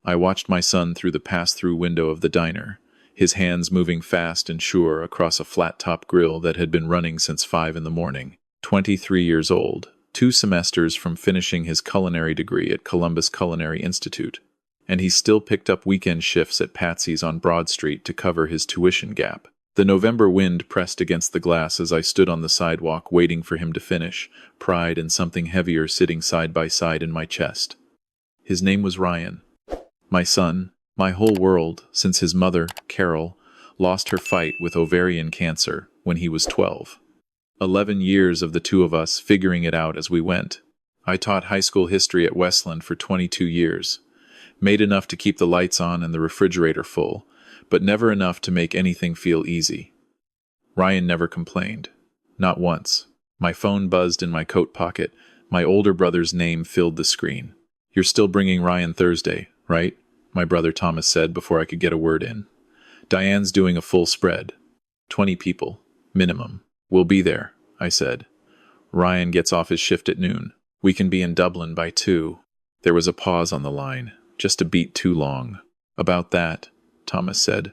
I watched my son through the pass-through window of the diner, his hands moving fast and sure across a flat-top grill that had been running since 5 in the morning. 23 years old, 2 semesters from finishing his culinary degree at Columbus Culinary Institute, and he still picked up weekend shifts at Patsy's on Broad Street to cover his tuition gap. The November wind pressed against the glass as I stood on the sidewalk waiting for him to finish, pride and something heavier sitting side by side in my chest. His name was Ryan. My son, my whole world, since his mother, Carol, lost her fight with ovarian cancer when he was 12. 11 years of the two of us figuring it out as we went. I taught high school history at Westland for 22 years. Made enough to keep the lights on and the refrigerator full, but never enough to make anything feel easy. Ryan never complained. Not once. My phone buzzed in my coat pocket. My older brother's name filled the screen. "You're still bringing Ryan Thursday, right?" my brother Thomas said before I could get a word in. "Diane's doing a full spread. 20 people, minimum. We'll be there," I said. "Ryan gets off his shift at noon. We can be in Dublin by 2. There was a pause on the line, just a beat too long. "About that," Thomas said,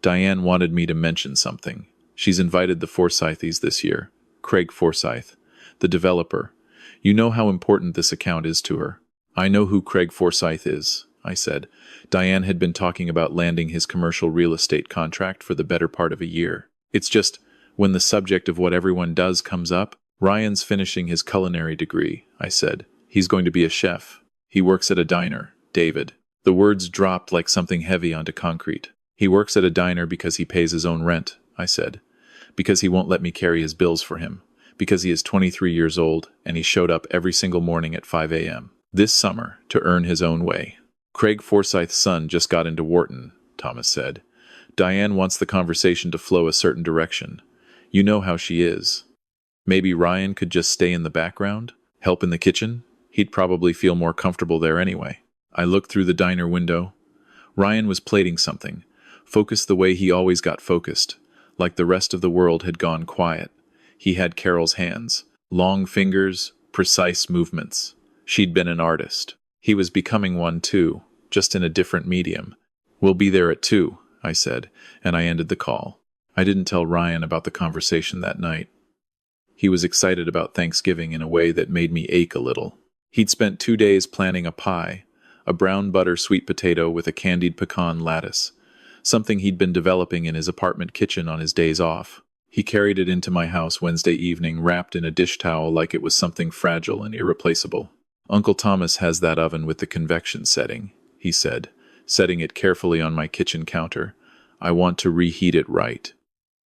"Diane wanted me to mention something. She's invited the Forsythes this year. Craig Forsyth, the developer. You know how important this account is to her." "I know who Craig Forsyth is," I said. Diane had been talking about landing his commercial real estate contract for the better part of a year. "It's just, when the subject of what everyone does comes up, Ryan's finishing his culinary degree," I said. "He's going to be a chef. He works at a diner, David." The words dropped like something heavy onto concrete. "He works at a diner because he pays his own rent," I said. "Because he won't let me carry his bills for him. Because he is 23 years old, and he showed up every single morning at 5 a.m. this summer to earn his own way." "Craig Forsyth's son just got into Wharton," Thomas said. "Diane wants the conversation to flow a certain direction. You know how she is. Maybe Ryan could just stay in the background, help in the kitchen? He'd probably feel more comfortable there anyway." I looked through the diner window. Ryan was plating something, focused the way he always got focused, like the rest of the world had gone quiet. He had Carol's hands, long fingers, precise movements. She'd been an artist. He was becoming one too, just in a different medium. "We'll be there at 2, I said, and I ended the call. I didn't tell Ryan about the conversation that night. He was excited about Thanksgiving in a way that made me ache a little. He'd spent 2 days planning a pie, a brown butter sweet potato with a candied pecan lattice, something he'd been developing in his apartment kitchen on his days off. He carried it into my house Wednesday evening wrapped in a dish towel like it was something fragile and irreplaceable. "Uncle Thomas has that oven with the convection setting," he said, setting it carefully on my kitchen counter. "I want to reheat it right.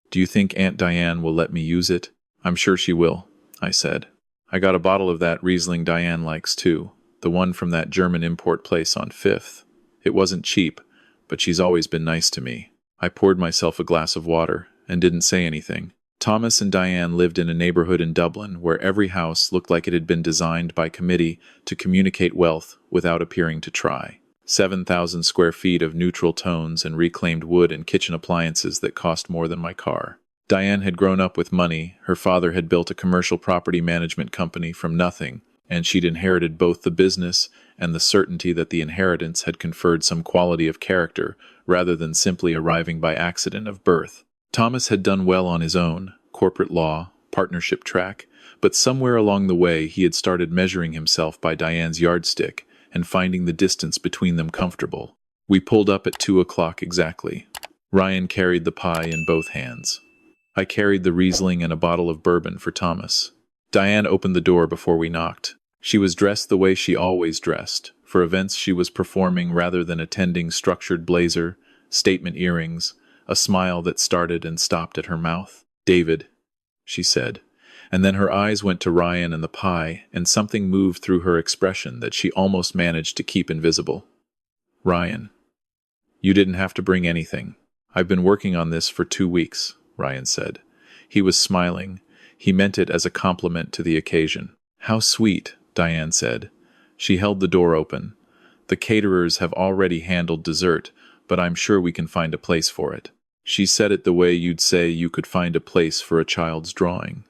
Do you think Aunt Diane will let me use it?" "I'm sure she will," I said. "I got a bottle of that Riesling Diane likes too, the one from that German import place on 5th. It wasn't cheap, but she's always been nice to me." I poured myself a glass of water and didn't say anything. Thomas and Diane lived in a neighborhood in Dublin where every house looked like it had been designed by committee to communicate wealth without appearing to try. 7,000 square feet of neutral tones and reclaimed wood and kitchen appliances that cost more than my car. Diane had grown up with money, her father had built a commercial property management company from nothing, and she'd inherited both the business and the certainty that the inheritance had conferred some quality of character rather than simply arriving by accident of birth. Thomas had done well on his own, corporate law, partnership track, but somewhere along the way he had started measuring himself by Diane's yardstick and finding the distance between them comfortable. We pulled up at 2 o'clock exactly. Ryan carried the pie in both hands. I carried the Riesling and a bottle of bourbon for Thomas. Diane opened the door before we knocked. She was dressed the way she always dressed. For events she was performing rather than attending, structured blazer, statement earrings, a smile that started and stopped at her mouth. "David," she said, and then her eyes went to Ryan and the pie, and something moved through her expression that she almost managed to keep invisible. "Ryan, you didn't have to bring anything. I've been working on this for 2 weeks, Ryan said. He was smiling. He meant it as a compliment to the occasion. "How sweet," Diane said. She held the door open. "The caterers have already handled dessert, but I'm sure we can find a place for it." She said it the way you'd say you could find a place for a child's drawing.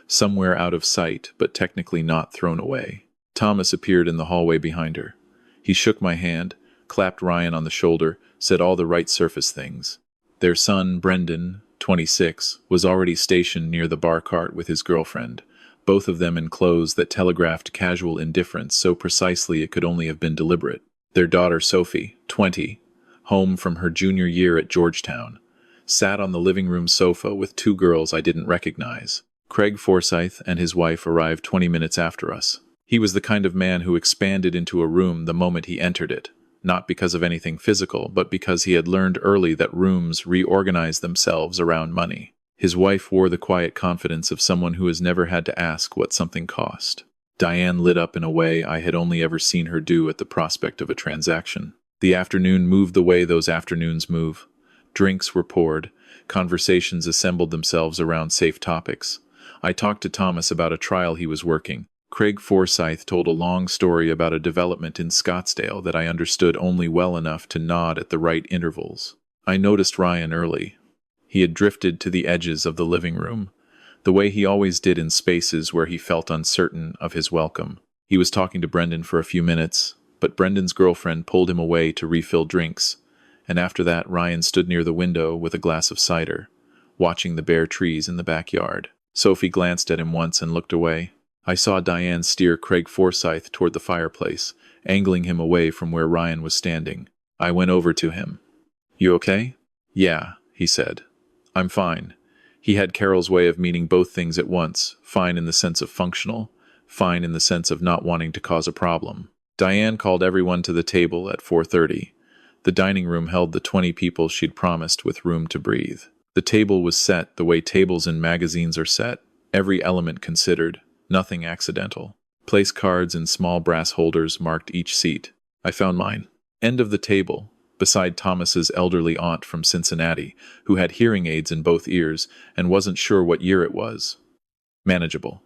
Somewhere out of sight, but technically not thrown away. Thomas appeared in the hallway behind her. He shook my hand, clapped Ryan on the shoulder, said all the right surface things. Their son, Brendan, 26, was already stationed near the bar cart with his girlfriend, both of them in clothes that telegraphed casual indifference so precisely it could only have been deliberate. Their daughter, Sophie, 20, home from her junior year at Georgetown, sat on the living room sofa with two girls I didn't recognize. Craig Forsyth and his wife arrived 20 minutes after us. He was the kind of man who expanded into a room the moment he entered it, not because of anything physical, but because he had learned early that rooms reorganize themselves around money. His wife wore the quiet confidence of someone who has never had to ask what something cost. Diane lit up in a way I had only ever seen her do at the prospect of a transaction. The afternoon moved the way those afternoons move. Drinks were poured. Conversations assembled themselves around safe topics. I talked to Thomas about a trial he was working. Craig Forsyth told a long story about a development in Scottsdale that I understood only well enough to nod at the right intervals. I noticed Ryan early. He had drifted to the edges of the living room, the way he always did in spaces where he felt uncertain of his welcome. He was talking to Brendan for a few minutes, but Brendan's girlfriend pulled him away to refill drinks, and after that Ryan stood near the window with a glass of cider, watching the bare trees in the backyard. Sophie glanced at him once and looked away. I saw Diane steer Craig Forsyth toward the fireplace, angling him away from where Ryan was standing. I went over to him. "You okay?" "Yeah," he said. "I'm fine." He had Carol's way of meaning both things at once, fine in the sense of functional, fine in the sense of not wanting to cause a problem. Diane called everyone to the table at 4:30. The dining room held the 20 people she'd promised with room to breathe. The table was set the way tables in magazines are set, every element considered, nothing accidental. Place cards in small brass holders marked each seat. I found mine. End of the table, beside Thomas's elderly aunt from Cincinnati, who had hearing aids in both ears and wasn't sure what year it was. Manageable.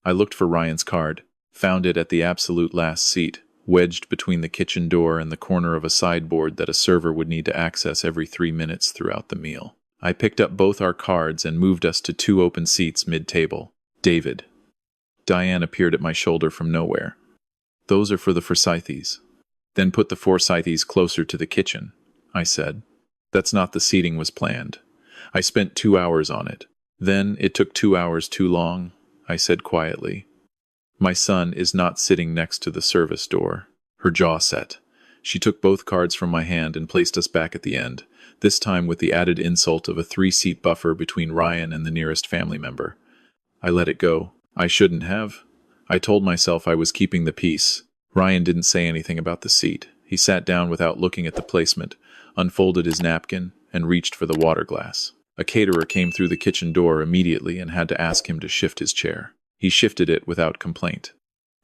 I looked for Ryan's card, found it at the absolute last seat, wedged between the kitchen door and the corner of a sideboard that a server would need to access every 3 minutes throughout the meal. I picked up both our cards and moved us to 2 open seats mid-table. David. Diane appeared at my shoulder from nowhere. "Those are for the Forsythes." "Then put the Forsythes closer to the kitchen," I said. "That's not the seating was planned. I spent 2 hours on it." "Then it took 2 hours too long," I said quietly. "My son is not sitting next to the service door." Her jaw set. She took both cards from my hand and placed us back at the end, this time with the added insult of a 3-seat buffer between Ryan and the nearest family member. I let it go. I shouldn't have. I told myself I was keeping the peace. Ryan didn't say anything about the seat. He sat down without looking at the placement, unfolded his napkin, and reached for the water glass. A caterer came through the kitchen door immediately and had to ask him to shift his chair. He shifted it without complaint.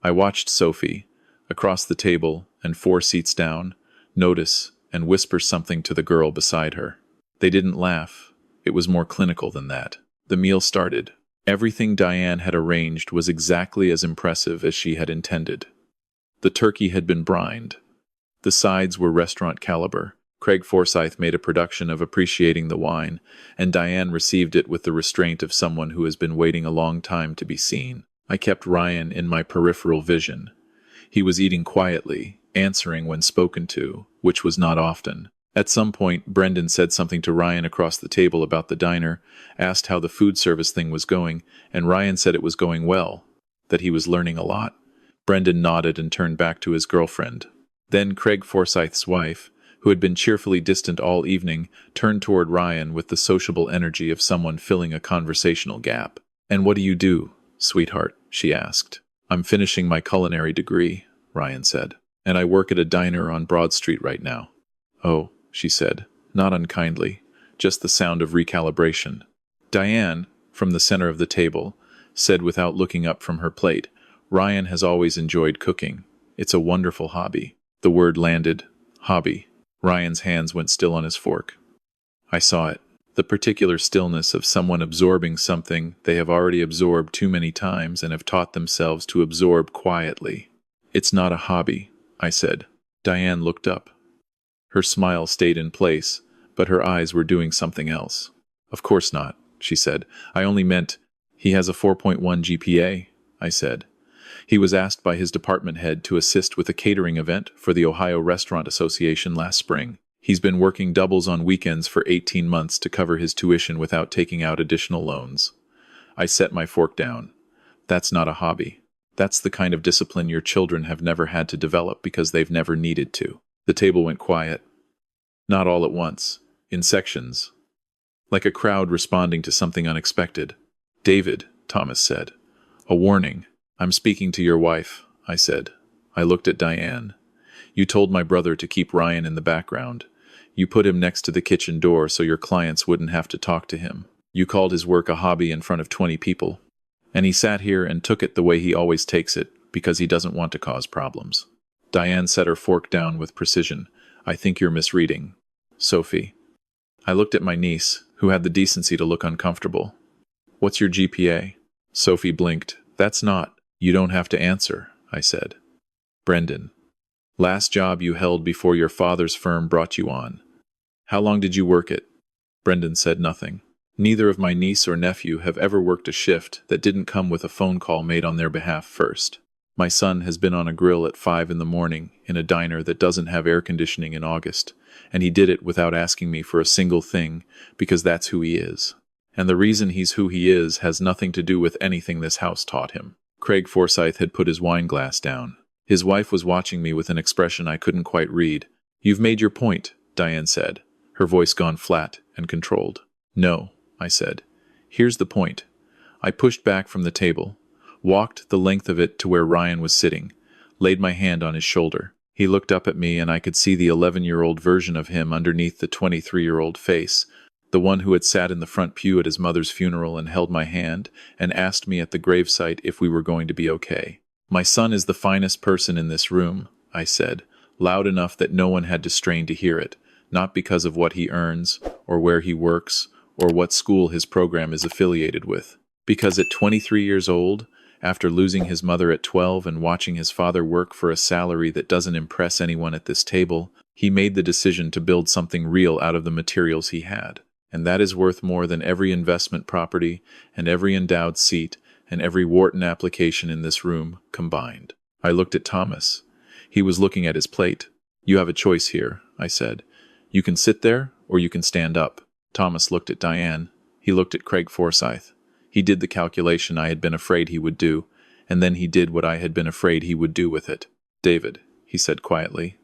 I watched Sophie, across the table and 4 seats down, notice and whisper something to the girl beside her. They didn't laugh. It was more clinical than that. The meal started. Everything Diane had arranged was exactly as impressive as she had intended. The turkey had been brined. The sides were restaurant caliber. Craig Forsyth made a production of appreciating the wine, and Diane received it with the restraint of someone who has been waiting a long time to be seen. I kept Ryan in my peripheral vision. He was eating quietly, answering when spoken to, which was not often. At some point, Brendan said something to Ryan across the table about the diner, asked how the food service thing was going, and Ryan said it was going well, that he was learning a lot. Brendan nodded and turned back to his girlfriend. Then Craig Forsyth's wife, who had been cheerfully distant all evening, turned toward Ryan with the sociable energy of someone filling a conversational gap. "And what do you do, sweetheart?" she asked. "I'm finishing my culinary degree," Ryan said, "and I work at a diner on Broad Street right now." "Oh," she said, not unkindly, just the sound of recalibration. Diane, from the center of the table, said without looking up from her plate, "Ryan has always enjoyed cooking. It's a wonderful hobby." The word landed. Hobby. Ryan's hands went still on his fork. I saw it. The particular stillness of someone absorbing something they have already absorbed too many times and have taught themselves to absorb quietly. "It's not a hobby," I said. Diane looked up. Her smile stayed in place, but her eyes were doing something else. "Of course not," she said. "I only meant, he has a 4.1 GPA, I said. He was asked by his department head to assist with a catering event for the Ohio Restaurant Association last spring. He's been working doubles on weekends for 18 months to cover his tuition without taking out additional loans. I set my fork down. That's not a hobby. That's the kind of discipline your children have never had to develop because they've never needed to. The table went quiet. Not all at once. In sections. Like a crowd responding to something unexpected. "David," Thomas said. "A warning. I'm speaking to your wife," I said. I looked at Diane. "You told my brother to keep Ryan in the background. You put him next to the kitchen door so your clients wouldn't have to talk to him. You called his work a hobby in front of 20 people. And he sat here and took it the way he always takes it, because he doesn't want to cause problems." Diane set her fork down with precision. "I think you're misreading. Sophie." I looked at my niece, who had the decency to look uncomfortable. "What's your GPA?" Sophie blinked. "That's not." "You don't have to answer," I said. "Brendan. Last job you held before your father's firm brought you on. How long did you work it?" Brendan said nothing. Neither of my niece or nephew have ever worked a shift that didn't come with a phone call made on their behalf first. My son has been on a grill at 5 in the morning in a diner that doesn't have air conditioning in August, and he did it without asking me for a single thing because that's who he is. And the reason he's who he is has nothing to do with anything this house taught him. Craig Forsyth had put his wine glass down. His wife was watching me with an expression I couldn't quite read. "You've made your point," Diane said, her voice gone flat and controlled. "No," I said. "Here's the point." I pushed back from the table, walked the length of it to where Ryan was sitting, laid my hand on his shoulder. He looked up at me and I could see the 11-year-old version of him underneath the 23-year-old face, the one who had sat in the front pew at his mother's funeral and held my hand and asked me at the gravesite if we were going to be okay. "My son is the finest person in this room," I said, loud enough that no one had to strain to hear it, not because of what he earns, or where he works, or what school his program is affiliated with. Because at 23 years old, after losing his mother at 12 and watching his father work for a salary that doesn't impress anyone at this table, he made the decision to build something real out of the materials he had. And that is worth more than every investment property and every endowed seat and every Wharton application in this room combined. I looked at Thomas. He was looking at his plate. "You have a choice here," I said. "You can sit there or you can stand up." Thomas looked at Diane. He looked at Craig Forsyth. He did the calculation I had been afraid he would do, and then he did what I had been afraid he would do with it. "David," he said quietly,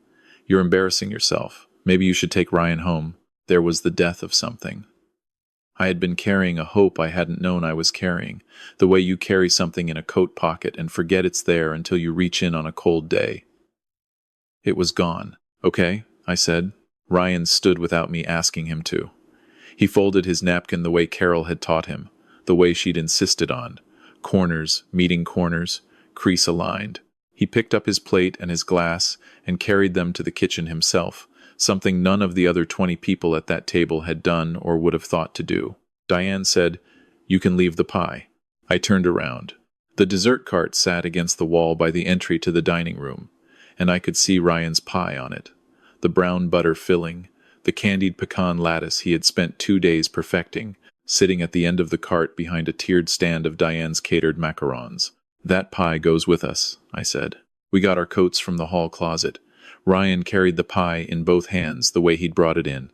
"you're embarrassing yourself. Maybe you should take Ryan home. There was the death of something." I had been carrying a hope I hadn't known I was carrying, the way you carry something in a coat pocket and forget it's there until you reach in on a cold day. It was gone. "Okay," I said. Ryan stood without me asking him to. He folded his napkin the way Carol had taught him, the way she'd insisted on. Corners, meeting corners, crease aligned. He picked up his plate and his glass and carried them to the kitchen himself, something none of the other 20 people at that table had done or would have thought to do. Diane said, "You can leave the pie." I turned around. The dessert cart sat against the wall by the entry to the dining room, and I could see Ryan's pie on it. The brown butter filling, the candied pecan lattice he had spent 2 days perfecting, sitting at the end of the cart behind a tiered stand of Diane's catered macarons. "That pie goes with us," I said. We got our coats from the hall closet. Ryan carried the pie in both hands the way he'd brought it in.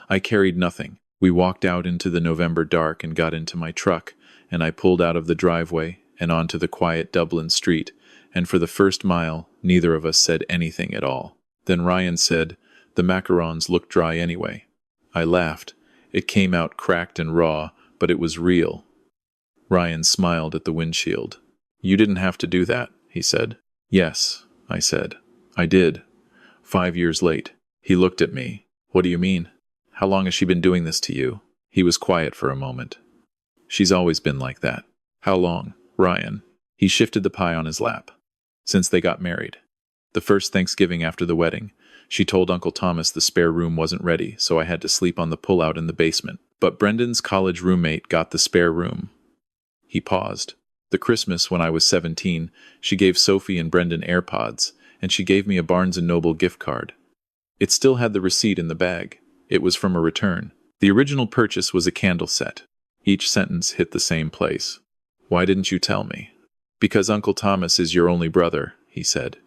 I carried nothing. We walked out into the November dark and got into my truck, and I pulled out of the driveway and onto the quiet Dublin street, and for the first mile, neither of us said anything at all. Then Ryan said, "The macarons look dry anyway." I laughed. It came out cracked and raw, but it was real. Ryan smiled at the windshield. "You didn't have to do that," he said. "Yes," I said. "I did. 5 years late." He looked at me. "What do you mean? How long has she been doing this to you?" He was quiet for a moment. "She's always been like that." "How long, Ryan?" He shifted the pie on his lap. "Since they got married. The first Thanksgiving after the wedding. She told Uncle Thomas the spare room wasn't ready, so I had to sleep on the pullout in the basement. But Brendan's college roommate got the spare room." He paused. "The Christmas when I was 17, she gave Sophie and Brendan AirPods, and she gave me a Barnes & Noble gift card. It still had the receipt in the bag. It was from a return. The original purchase was a candle set." Each sentence hit the same place. "Why didn't you tell me?" Because Uncle Thomas is your only brother, he said.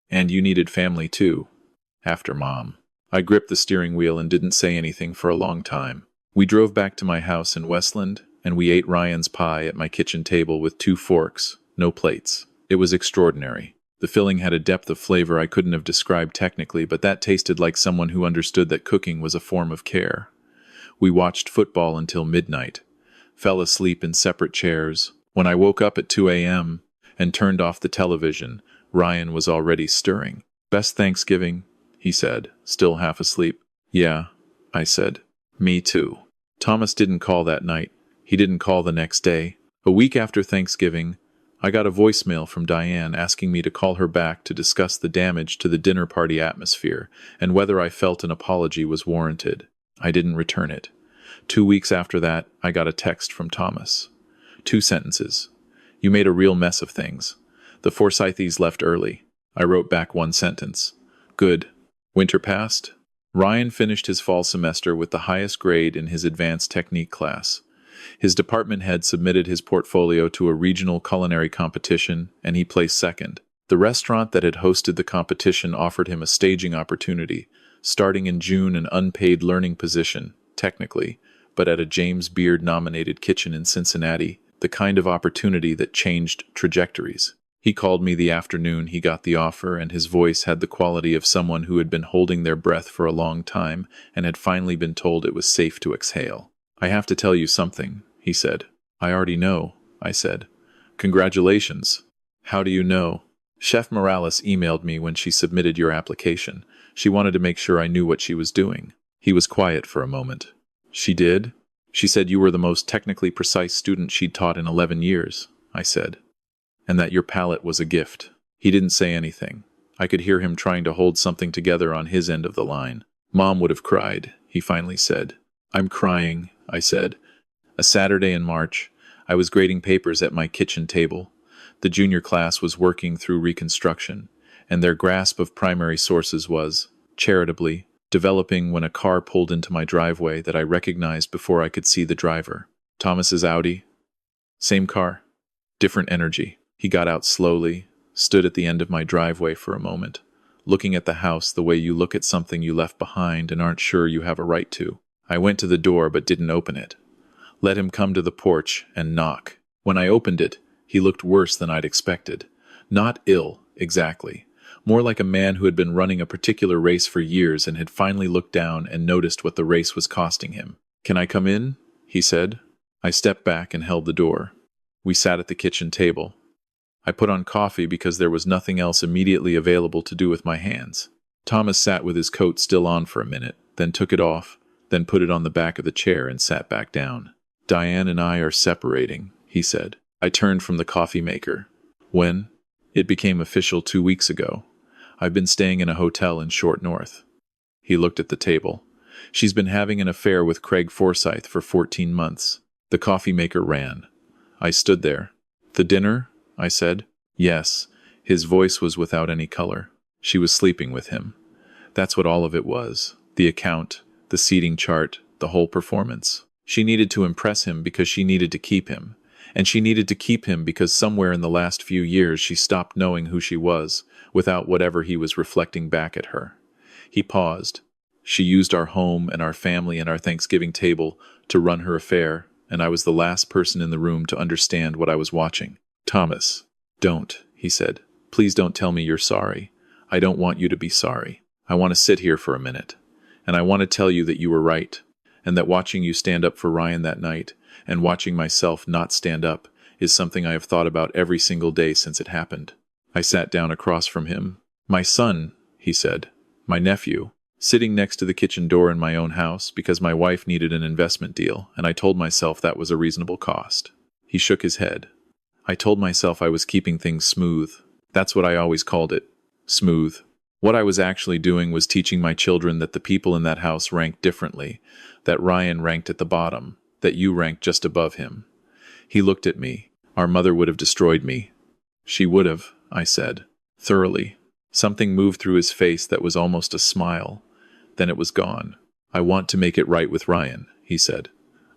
And you needed family too. After Mom. I gripped the steering wheel and didn't say anything for a long time. We drove back to my house in Westland, and we ate Ryan's pie at my kitchen table with 2 forks, no plates. It was extraordinary. The filling had a depth of flavor I couldn't have described technically, but that tasted like someone who understood that cooking was a form of care. We watched football until midnight, fell asleep in separate chairs. When I woke up at 2 a.m. and turned off the television, Ryan was already stirring. Best Thanksgiving, he said, still half asleep. Yeah, I said. Me too. Thomas didn't call that night. He didn't call the next day. A week after Thanksgiving, I got a voicemail from Diane asking me to call her back to discuss the damage to the dinner party atmosphere and whether I felt an apology was warranted. I didn't return it. 2 weeks after that, I got a text from Thomas. 2 sentences. You made a real mess of things. The Forsythes left early. I wrote back 1 sentence. Good. Winter passed. Ryan finished his fall semester with the highest grade in his advanced technique class. His department head submitted his portfolio to a regional culinary competition, and he placed second. The restaurant that had hosted the competition offered him a staging opportunity, starting in June an unpaid learning position, technically, but at a James Beard-nominated kitchen in Cincinnati, the kind of opportunity that changed trajectories. He called me the afternoon he got the offer, and his voice had the quality of someone who had been holding their breath for a long time and had finally been told it was safe to exhale. I have to tell you something, he said. I already know, I said. Congratulations. How do you know? Chef Morales emailed me when she submitted your application. She wanted to make sure I knew what she was doing. He was quiet for a moment. She did? She said you were the most technically precise student she'd taught in 11 years, I said. And that your palate was a gift. He didn't say anything. I could hear him trying to hold something together on his end of the line. Mom would have cried, he finally said. I'm crying, I said. A Saturday in March, I was grading papers at my kitchen table. The junior class was working through reconstruction, and their grasp of primary sources was, charitably, developing when a car pulled into my driveway that I recognized before I could see the driver. Thomas's Audi. Same car. Different energy. He got out slowly, stood at the end of my driveway for a moment, looking at the house the way you look at something you left behind and aren't sure you have a right to. I went to the door but didn't open it. Let him come to the porch and knock. When I opened it, he looked worse than I'd expected. Not ill, exactly. More like a man who had been running a particular race for years and had finally looked down and noticed what the race was costing him. Can I come in? He said. I stepped back and held the door. We sat at the kitchen table. I put on coffee because there was nothing else immediately available to do with my hands. Thomas sat with his coat still on for a minute, then took it off, then put it on the back of the chair and sat back down. Diane and I are separating, he said. I turned from the coffee maker. When? It became official 2 weeks ago. I've been staying in a hotel in Short North. He looked at the table. She's been having an affair with Craig Forsythe for 14 months. The coffee maker ran. I stood there. The dinner? I said. Yes. His voice was without any color. She was sleeping with him. That's what all of it was. The account, the seating chart, the whole performance. She needed to impress him because she needed to keep him. And she needed to keep him because somewhere in the last few years she stopped knowing who she was, without whatever he was reflecting back at her. He paused. She used our home and our family and our Thanksgiving table to run her affair, and I was the last person in the room to understand what I was watching. Thomas, don't, he said. Please don't tell me you're sorry. I don't want you to be sorry. I want to sit here for a minute. And I want to tell you that you were right, and that watching you stand up for Ryan that night, and watching myself not stand up, is something I have thought about every single day since it happened. I sat down across from him. My son, he said. My nephew. Sitting next to the kitchen door in my own house because my wife needed an investment deal, and I told myself that was a reasonable cost. He shook his head. I told myself I was keeping things smooth. That's what I always called it. Smooth. What I was actually doing was teaching my children that the people in that house ranked differently, that Ryan ranked at the bottom, that you ranked just above him. He looked at me. Our mother would have destroyed me. She would have, I said, thoroughly. Something moved through his face that was almost a smile. Then it was gone. I want to make it right with Ryan, he said.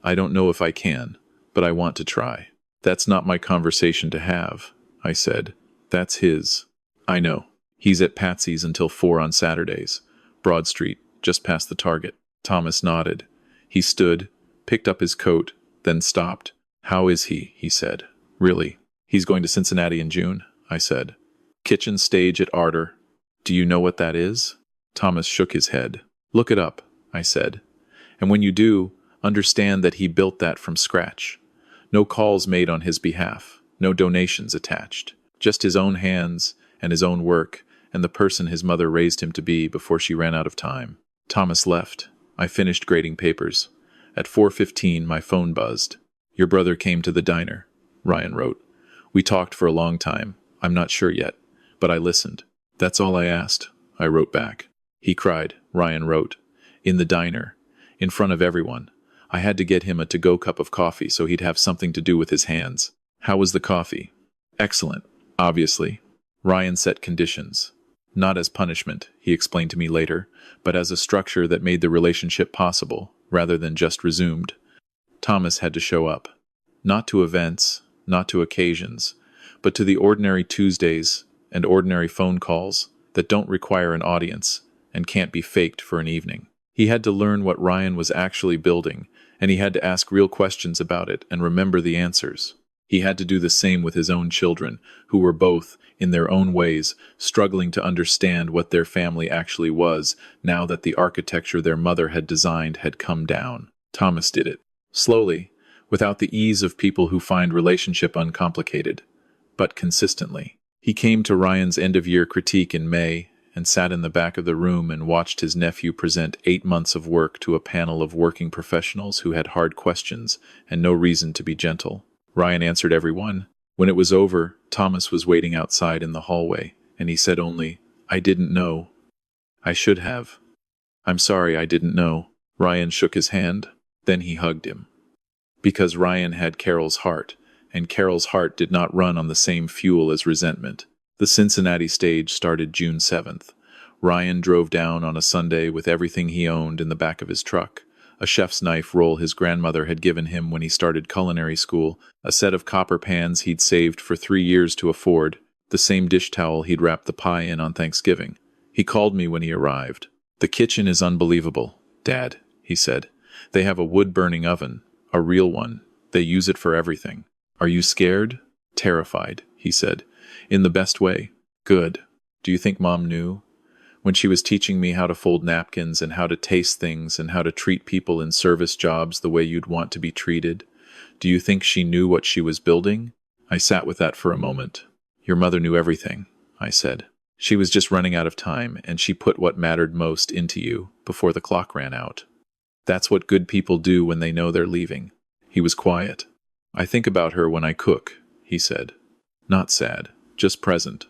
I don't know if I can, but I want to try. That's not my conversation to have, I said. That's his. I know. He's at Patsy's until 4 on Saturdays. Broad Street, just past the Target. Thomas nodded. He stood, picked up his coat, then stopped. How is he? He said. Really? He's going to Cincinnati in June, I said. Kitchen stage at Ardor. Do you know what that is? Thomas shook his head. Look it up, I said. And when you do, understand that he built that from scratch. No calls made on his behalf, no donations attached. Just his own hands and his own work and the person his mother raised him to be before she ran out of time. Thomas left. I finished grading papers. At 4:15, my phone buzzed. Your brother came to the diner, Ryan wrote. We talked for a long time. I'm not sure yet, but I listened. That's all I asked, I wrote back. He cried, Ryan wrote. In the diner, in front of everyone. I had to get him a to-go cup of coffee so he'd have something to do with his hands. How was the coffee? Excellent, obviously. Ryan set conditions. Not as punishment, he explained to me later, but as a structure that made the relationship possible, rather than just resumed. Thomas had to show up. Not to events, not to occasions, but to the ordinary Tuesdays and ordinary phone calls that don't require an audience and can't be faked for an evening. He had to learn what Ryan was actually building, and he had to ask real questions about it and remember the answers. He had to do the same with his own children, who were both, in their own ways, struggling to understand what their family actually was now that the architecture their mother had designed had come down. Thomas did it. Slowly, without the ease of people who find relationship uncomplicated, but consistently. He came to Ryan's end-of-year critique in May and sat in the back of the room and watched his nephew present 8 months of work to a panel of working professionals who had hard questions and no reason to be gentle. Ryan answered every one. When it was over, Thomas was waiting outside in the hallway, and he said only, I didn't know. I should have. I'm sorry I didn't know. Ryan shook his hand. Then he hugged him. Because Ryan had Carol's heart, and Carol's heart did not run on the same fuel as resentment. The Cincinnati stage started June 7th. Ryan drove down on a Sunday with everything he owned in the back of his truck. A chef's knife roll his grandmother had given him when he started culinary school, a set of copper pans he'd saved for 3 years to afford, the same dish towel he'd wrapped the pie in on Thanksgiving. He called me when he arrived. The kitchen is unbelievable, Dad, he said. They have a wood-burning oven, a real one. They use it for everything. Are you scared? Terrified, he said. In the best way. Good. Do you think Mom knew? When she was teaching me how to fold napkins and how to taste things and how to treat people in service jobs the way you'd want to be treated, do you think she knew what she was building? I sat with that for a moment. Your mother knew everything, I said. She was just running out of time, and she put what mattered most into you before the clock ran out. That's what good people do when they know they're leaving. He was quiet. I think about her when I cook, he said. Not sad, just present.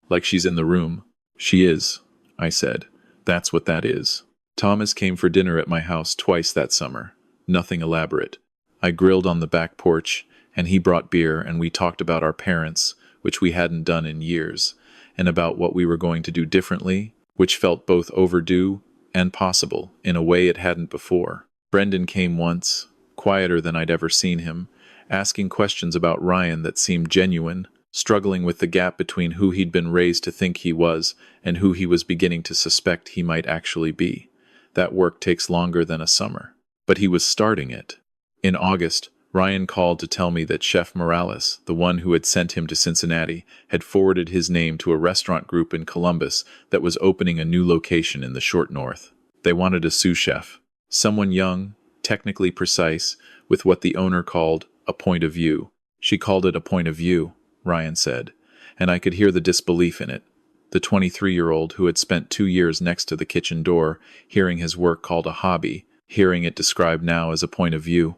Like she's in the room. She is, I said. That's what that is. Thomas came for dinner at my house twice that summer. Nothing elaborate. I grilled on the back porch, and he brought beer, and we talked about our parents, which we hadn't done in years, and about what we were going to do differently, which felt both overdue and possible in a way it hadn't before. Brendan came once, quieter than I'd ever seen him, asking questions about Ryan that seemed genuine, struggling with the gap between who he'd been raised to think he was and who he was beginning to suspect he might actually be. That work takes longer than a summer. But he was starting it. In August, Ryan called to tell me that Chef Morales, the one who had sent him to Cincinnati, had forwarded his name to a restaurant group in Columbus that was opening a new location in the short north. They wanted a sous chef, someone young, technically precise, with what the owner called a point of view. She called it a point of view, Ryan said, and I could hear the disbelief in it. The 23-year-old who had spent 2 years next to the kitchen door, hearing his work called a hobby, hearing it described now as a point of view.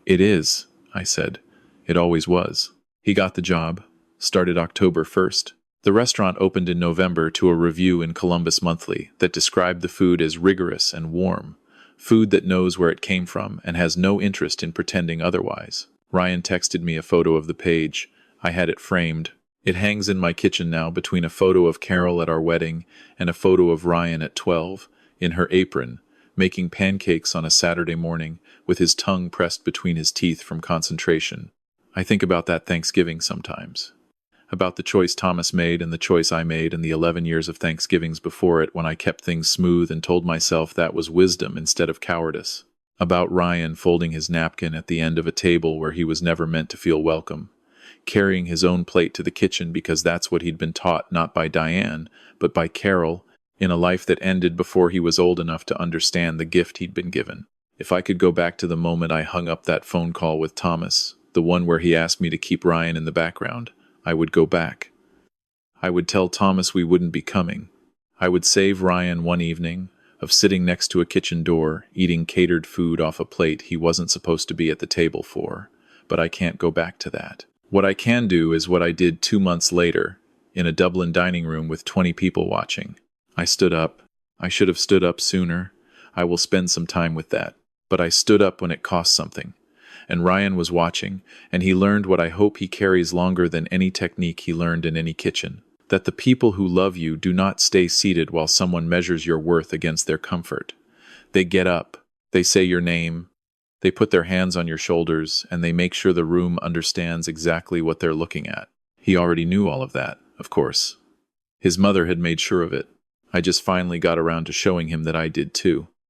It is, I said. It always was. He got the job. Started October 1st. The restaurant opened in November to a review in Columbus Monthly that described the food as rigorous and warm, food that knows where it came from and has no interest in pretending otherwise. Ryan texted me a photo of the page. I had it framed. It hangs in my kitchen now between a photo of Carol at our wedding and a photo of Ryan at 12, in her apron, making pancakes on a Saturday morning, with his tongue pressed between his teeth from concentration. I think about that Thanksgiving sometimes. About the choice Thomas made and the choice I made and the 11 years of Thanksgivings before it when I kept things smooth and told myself that was wisdom instead of cowardice. About Ryan folding his napkin at the end of a table where he was never meant to feel welcome. Carrying his own plate to the kitchen because that's what he'd been taught not by Diane, but by Carol, in a life that ended before he was old enough to understand the gift he'd been given. If I could go back to the moment I hung up that phone call with Thomas, the one where he asked me to keep Ryan in the background, I would go back. I would tell Thomas we wouldn't be coming. I would save Ryan one evening of sitting next to a kitchen door, eating catered food off a plate he wasn't supposed to be at the table for. But I can't go back to that. What I can do is what I did 2 months later, in a Dublin dining room with 20 people watching. I stood up. I should have stood up sooner. I will spend some time with that. But I stood up when it cost something. And Ryan was watching, and he learned what I hope he carries longer than any technique he learned in any kitchen. That the people who love you do not stay seated while someone measures your worth against their comfort. They get up. They say your name. They put their hands on your shoulders, and they make sure the room understands exactly what they're looking at. He already knew all of that, of course. His mother had made sure of it. I just finally got around to showing him that I did too.